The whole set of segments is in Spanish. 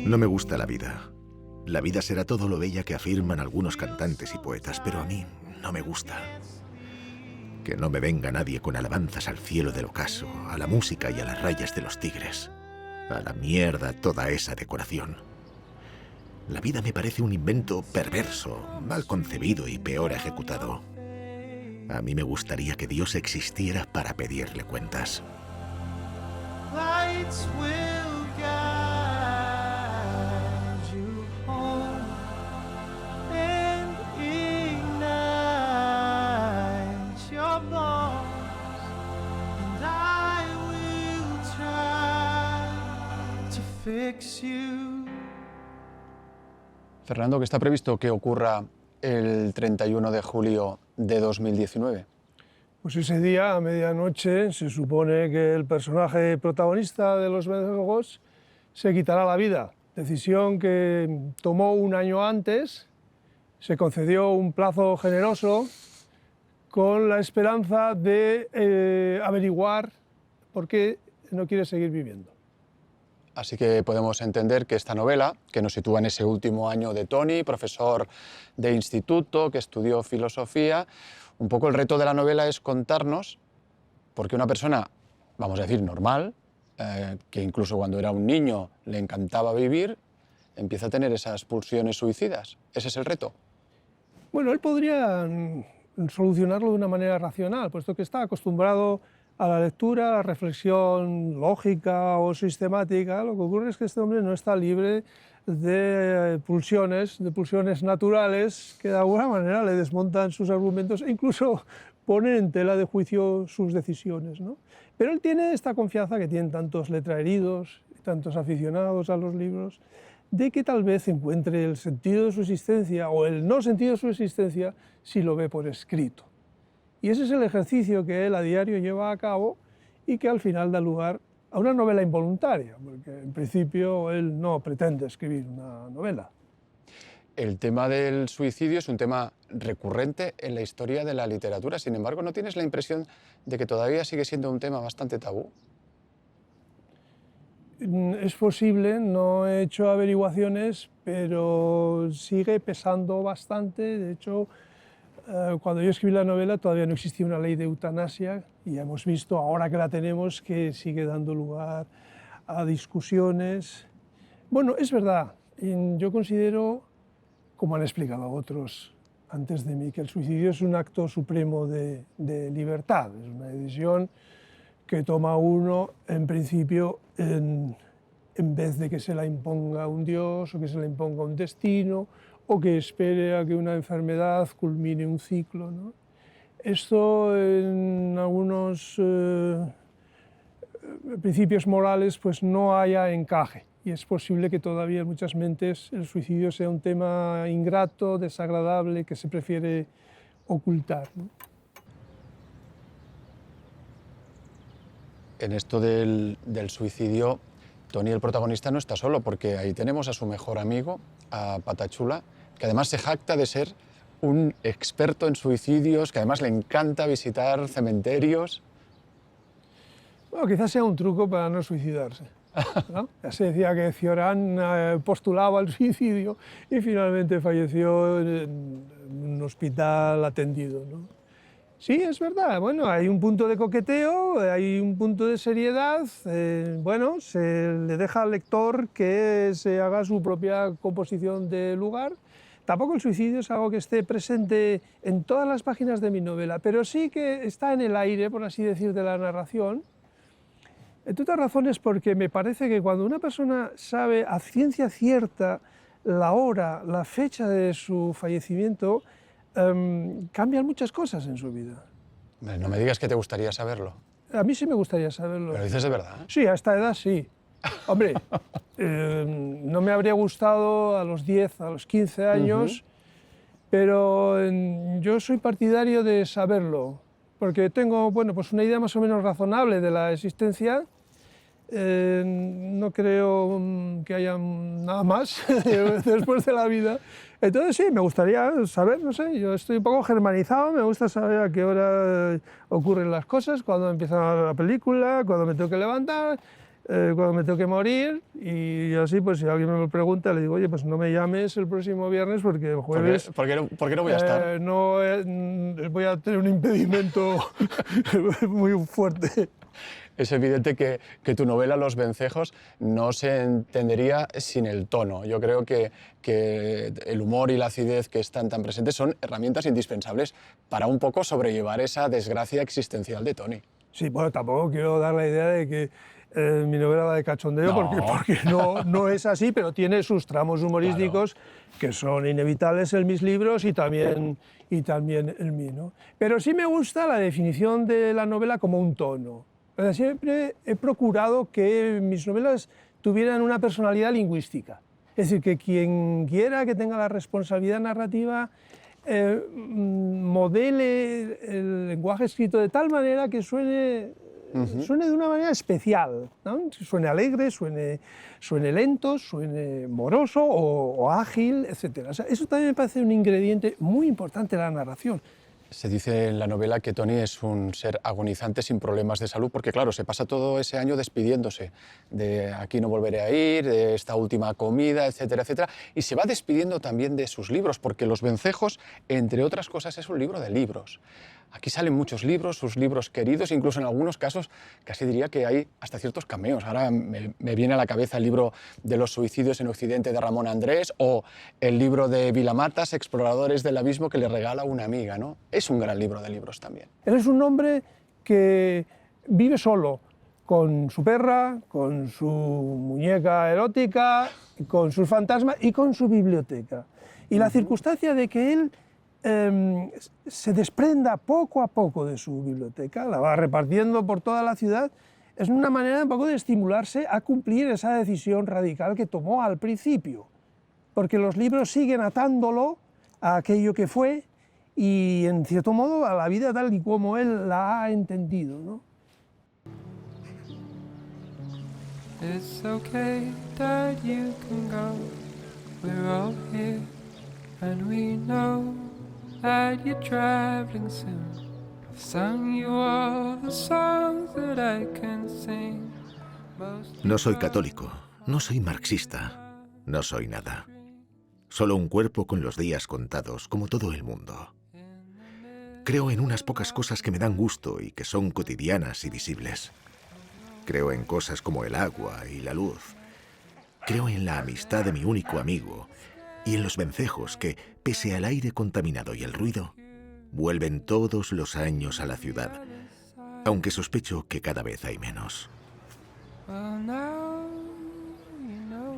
No me gusta la vida. La vida será todo lo bella que afirman algunos cantantes y poetas, pero a mí no me gusta. Que no me venga nadie con alabanzas al cielo del ocaso, a la música y a las rayas de los tigres. A la mierda toda esa decoración. La vida me parece un invento perverso, mal concebido y peor ejecutado. A mí me gustaría que Dios existiera para pedirle cuentas. Fernando, ¿qué está previsto que ocurra el 31 de julio de 2019? Pues ese día, a medianoche, se supone que el personaje protagonista de Los Verdugos se quitará la vida. Decisión que tomó un año antes, se concedió un plazo generoso con la esperanza de averiguar por qué no quiere seguir viviendo. Así que podemos entender que esta novela, que nos sitúa en ese último año de Tony, profesor de instituto, que estudió filosofía, un poco el reto de la novela es contarnos por qué una persona, vamos a decir, normal, que incluso cuando era un niño le encantaba vivir, empieza a tener esas pulsiones suicidas. ¿Ese es el reto? Bueno, él podría solucionarlo de una manera racional, puesto que está acostumbrado a la lectura, a la reflexión lógica o sistemática. Lo que ocurre es que este hombre no está libre de pulsiones naturales que de alguna manera le desmontan sus argumentos e incluso ponen en tela de juicio sus decisiones, ¿no? Pero él tiene esta confianza que tienen tantos letraheridos, tantos aficionados a los libros, de que tal vez encuentre el sentido de su existencia o el no sentido de su existencia si lo ve por escrito. Y ese es el ejercicio que él a diario lleva a cabo y que al final da lugar a una novela involuntaria, porque en principio él no pretende escribir una novela. El tema del suicidio es un tema recurrente en la historia de la literatura. Sin embargo, ¿no tienes la impresión de que todavía sigue siendo un tema bastante tabú? Es posible, no he hecho averiguaciones, pero sigue pesando bastante. De hecho, cuando yo escribí la novela todavía no existía una ley de eutanasia y hemos visto, ahora que la tenemos, que sigue dando lugar a discusiones. Bueno, es verdad, yo considero, como han explicado otros antes de mí, que el suicidio es un acto supremo de libertad, es una decisión que toma uno, en principio, en vez de que se la imponga un Dios o que se la imponga un destino o que espere a que una enfermedad culmine un ciclo, ¿no? Esto en algunos principios morales pues no haya encaje y es posible que todavía en muchas mentes el suicidio sea un tema ingrato, desagradable, que se prefiere ocultar, ¿no? En esto del suicidio, Tony, el protagonista, no está solo, porque ahí tenemos a su mejor amigo, a Patachula, que además se jacta de ser un experto en suicidios, que además le encanta visitar cementerios. Bueno, quizás sea un truco para no suicidarse, ¿no? Ya se decía que Cioran postulaba el suicidio y finalmente falleció en un hospital atendido, ¿no? Sí, es verdad, bueno, hay un punto de coqueteo, hay un punto de seriedad, bueno, se le deja al lector que se haga su propia composición de lugar. Tampoco el suicidio es algo que esté presente en todas las páginas de mi novela, pero sí que está en el aire, por así decir, de la narración. Entre otras razones porque me parece que cuando una persona sabe a ciencia cierta la hora, la fecha de su fallecimiento, cambian muchas cosas en su vida. No me digas que te gustaría saberlo. A mí sí me gustaría saberlo. ¿Pero dices de verdad? Sí, a esta edad sí. Hombre, no me habría gustado a los 10, a los 15 años, pero yo soy partidario de saberlo, porque tengo, bueno, pues una idea más o menos razonable de la existencia. no creo que haya nada más después de la vida. Entonces sí, me gustaría saber, no sé, yo estoy un poco germanizado, me gusta saber a qué hora ocurren las cosas, cuándo empieza la película, cuándo me tengo que levantar, cuando me tengo que morir, y así, pues si alguien me lo pregunta, le digo, oye, pues no me llames el próximo viernes porque el jueves... ¿Por qué no voy a estar? No voy a tener un impedimento muy fuerte. Es evidente que tu novela Los vencejos no se entendería sin el tono. Yo creo que el humor y la acidez que están tan presentes son herramientas indispensables para un poco sobrellevar esa desgracia existencial de Tony. Sí, bueno, tampoco quiero dar la idea de que mi novela va de cachondeo, No. porque no es así, pero tiene sus tramos humorísticos, claro, que son inevitables en mis libros y también en mí, ¿no? Pero sí me gusta la definición de la novela como un tono. O sea, siempre he procurado que mis novelas tuvieran una personalidad lingüística. Es decir, que quien quiera que tenga la responsabilidad narrativa modele el lenguaje escrito de tal manera que suene de una manera especial, ¿no? Suene alegre, suene lento, suene moroso o ágil, etc. O sea, eso también me parece un ingrediente muy importante de la narración. Se dice en la novela que Tony es un ser agonizante sin problemas de salud, porque claro, se pasa todo ese año despidiéndose de aquí no volveré a ir, de esta última comida, etcétera, etcétera, y se va despidiendo también de sus libros, porque Los vencejos, entre otras cosas, es un libro de libros. Aquí salen muchos libros, sus libros queridos, incluso en algunos casos casi diría que hay hasta ciertos cameos. Ahora me viene a la cabeza el libro de los suicidios en Occidente de Ramón Andrés o el libro de Vilamatas, Exploradores del Abismo, que le regala una amiga, ¿no? Es un gran libro de libros también. Él es un hombre que vive solo, con su perra, con su muñeca erótica, con sus fantasmas y con su biblioteca. Y la circunstancia de que él se desprenda poco a poco de su biblioteca, la va repartiendo por toda la ciudad, es una manera un poco de estimularse a cumplir esa decisión radical que tomó al principio, porque los libros siguen atándolo a aquello que fue y, en cierto modo, a la vida tal y como él la ha entendido, ¿no? It's okay that you can go. We're all here and we know that you're traveling soon. I've sung you all the songs that I can sing. No soy católico, no soy marxista, no soy nada. Solo un cuerpo con los días contados, como todo el mundo. Creo en unas pocas cosas que me dan gusto y que son cotidianas y visibles. Creo en cosas como el agua y la luz. Creo en la amistad de mi único amigo y en los vencejos que, pese al aire contaminado y el ruido, vuelven todos los años a la ciudad, aunque sospecho que cada vez hay menos. Well, now you know.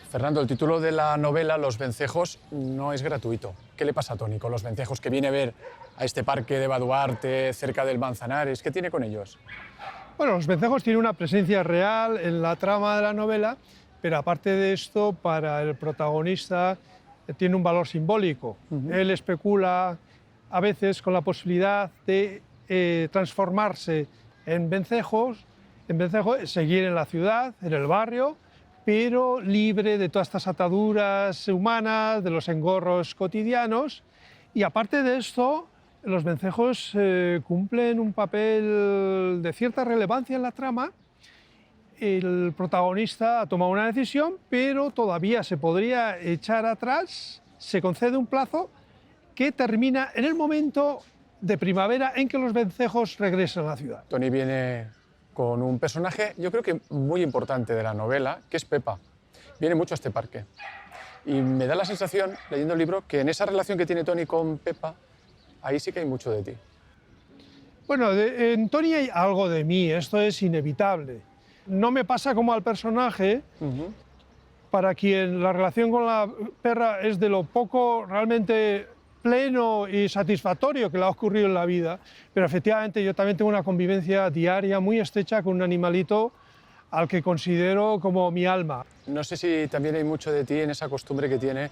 Fernando, el título de la novela, Los vencejos, no es gratuito. ¿Qué le pasa a Tony con los vencejos que viene a ver a este parque de Baduarte, cerca del Manzanares? ¿Qué tiene con ellos? Bueno, los vencejos tienen una presencia real en la trama de la novela, pero aparte de esto, para el protagonista tiene un valor simbólico. Él especula a veces con la posibilidad de transformarse en vencejo, seguir en la ciudad, en el barrio, pero libre de todas estas ataduras humanas, de los engorros cotidianos. Y aparte de esto, los vencejos cumplen un papel de cierta relevancia en la trama. El protagonista ha tomado una decisión, pero todavía se podría echar atrás, se concede un plazo que termina en el momento de primavera en que los vencejos regresan a la ciudad. Tony viene con un personaje, yo creo que muy importante de la novela, que es Pepa. Viene mucho a este parque. Y me da la sensación, leyendo el libro, que en esa relación que tiene Tony con Pepa, ahí sí que hay mucho de ti. Bueno, en Tony hay algo de mí, esto es inevitable. No me pasa como al personaje, para quien la relación con la perra es de lo poco realmente pleno y satisfactorio que le ha ocurrido en la vida, pero efectivamente yo también tengo una convivencia diaria muy estrecha con un animalito al que considero como mi alma. No sé si también hay mucho de ti en esa costumbre que tiene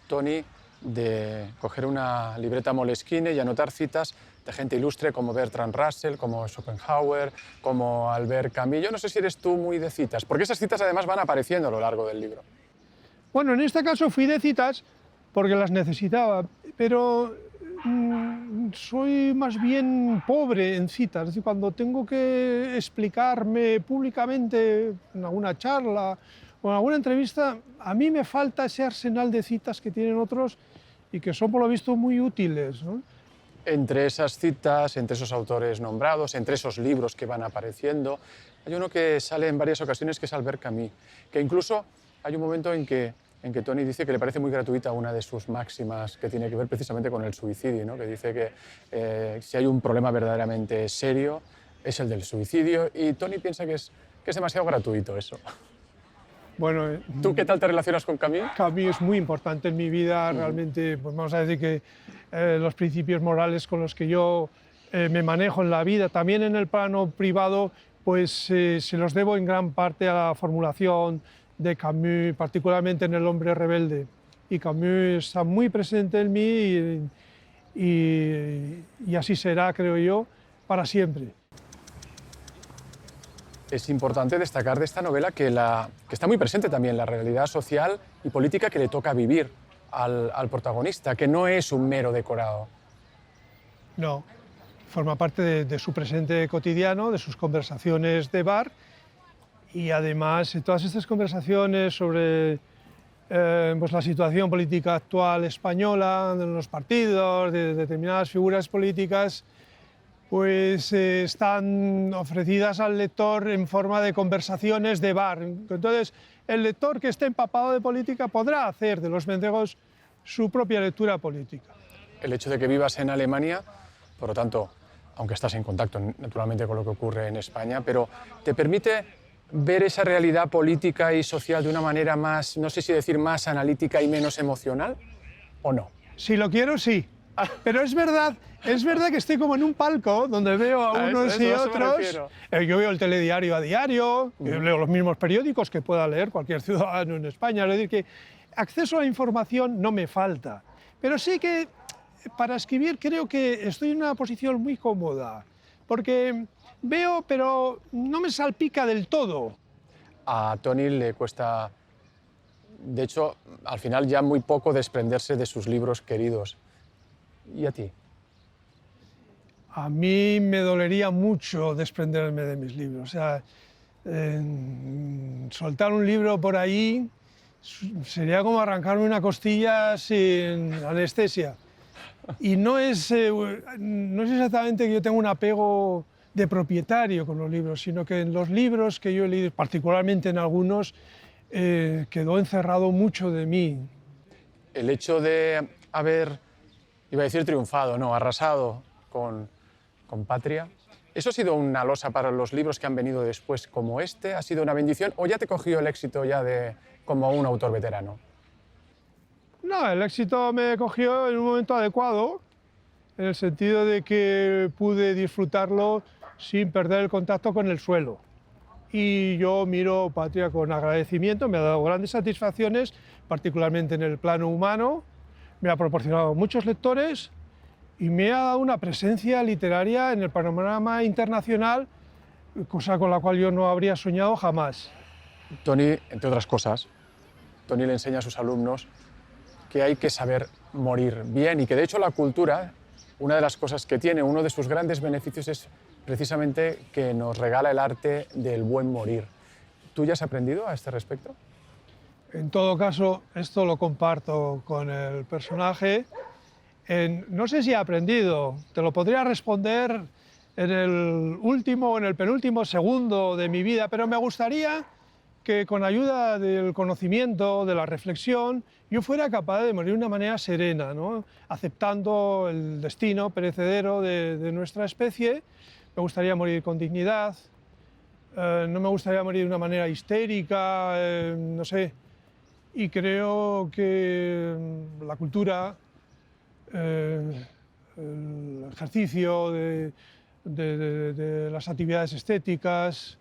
Tony de coger una libreta Moleskine y anotar citas de gente ilustre como Bertrand Russell, como Schopenhauer, como Albert Camus. Yo no sé si eres tú muy de citas, porque esas citas además van apareciendo a lo largo del libro. Bueno, en este caso fui de citas porque las necesitaba, pero soy más bien pobre en citas. Es decir, cuando tengo que explicarme públicamente en alguna charla o en alguna entrevista, a mí me falta ese arsenal de citas que tienen otros y que son, por lo visto, muy útiles, ¿no? Entre esas citas, entre esos autores nombrados, entre esos libros que van apareciendo, hay uno que sale en varias ocasiones, que es Albert Camus, que incluso hay un momento en que Tony dice que le parece muy gratuita una de sus máximas que tiene que ver precisamente con el suicidio, ¿no? Que dice que si hay un problema verdaderamente serio es el del suicidio, y Tony piensa que es demasiado gratuito eso. Bueno, ¿Tú qué tal te relacionas con Camus? Camus es muy importante en mi vida, realmente, pues vamos a decir que los principios morales con los que yo me manejo en la vida, también en el plano privado, pues se los debo en gran parte a la formulación de Camus, particularmente en El hombre rebelde. Y Camus está muy presente en mí y así será, creo yo, para siempre. Es importante destacar de esta novela que está muy presente también la realidad social y política que le toca vivir al protagonista, que no es un mero decorado. No, forma parte de su presente cotidiano, de sus conversaciones de bar, y además todas estas conversaciones sobre pues la situación política actual española, de los partidos, de determinadas figuras políticas, pues están ofrecidas al lector en forma de conversaciones de bar. Entonces, el lector que esté empapado de política podrá hacer de los vencejos su propia lectura política. El hecho de que vivas en Alemania, por lo tanto, aunque estás en contacto naturalmente con lo que ocurre en España, pero te permite ver esa realidad política y social de una manera más, no sé si decir más analítica y menos emocional, ¿o no? Si lo quiero, sí. Pero es verdad que estoy como en un palco donde veo a unos y otros. Yo veo el telediario a diario, leo los mismos periódicos que pueda leer cualquier ciudadano en España. Es decir, que acceso a la información no me falta. Pero sí que para escribir creo que estoy en una posición muy cómoda, porque veo, pero no me salpica del todo. A Tony le cuesta, de hecho, al final ya muy poco desprenderse de sus libros queridos. ¿Y a ti? A mí me dolería mucho desprenderme de mis libros. O sea, soltar un libro por ahí sería como arrancarme una costilla sin anestesia. Y no es exactamente que yo tenga un apego de propietario con los libros, sino que en los libros que yo he leído, particularmente en algunos, quedó encerrado mucho de mí. El hecho de haber, iba a decir triunfado, no, arrasado con Patria, ¿eso ha sido una losa para los libros que han venido después como este? ¿Ha sido una bendición o ya te cogió el éxito ya como un autor veterano? No, el éxito me cogió en un momento adecuado, en el sentido de que pude disfrutarlo sin perder el contacto con el suelo. Y yo miro Patria con agradecimiento, me ha dado grandes satisfacciones, particularmente en el plano humano, me ha proporcionado muchos lectores y me ha dado una presencia literaria en el panorama internacional, cosa con la cual yo no habría soñado jamás. Tony, entre otras cosas, Tony le enseña a sus alumnos que hay que saber morir bien y que de hecho la cultura, una de las cosas que tiene, uno de sus grandes beneficios es precisamente que nos regala el arte del buen morir. ¿Tú ya has aprendido a este respecto? En todo caso, esto lo comparto con el personaje. No sé si he aprendido, te lo podría responder en el último o en el penúltimo segundo de mi vida, pero me gustaría que con ayuda del conocimiento, de la reflexión, yo fuera capaz de morir de una manera serena, ¿no? Aceptando el destino perecedero de nuestra especie. Me gustaría morir con dignidad, no me gustaría morir de una manera histérica, no sé. Y creo que la cultura, el ejercicio de las actividades estéticas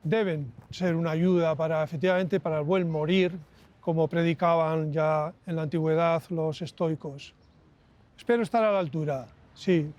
deben ser una ayuda efectivamente para el buen morir, como predicaban ya en la antigüedad los estoicos. Espero estar a la altura, sí.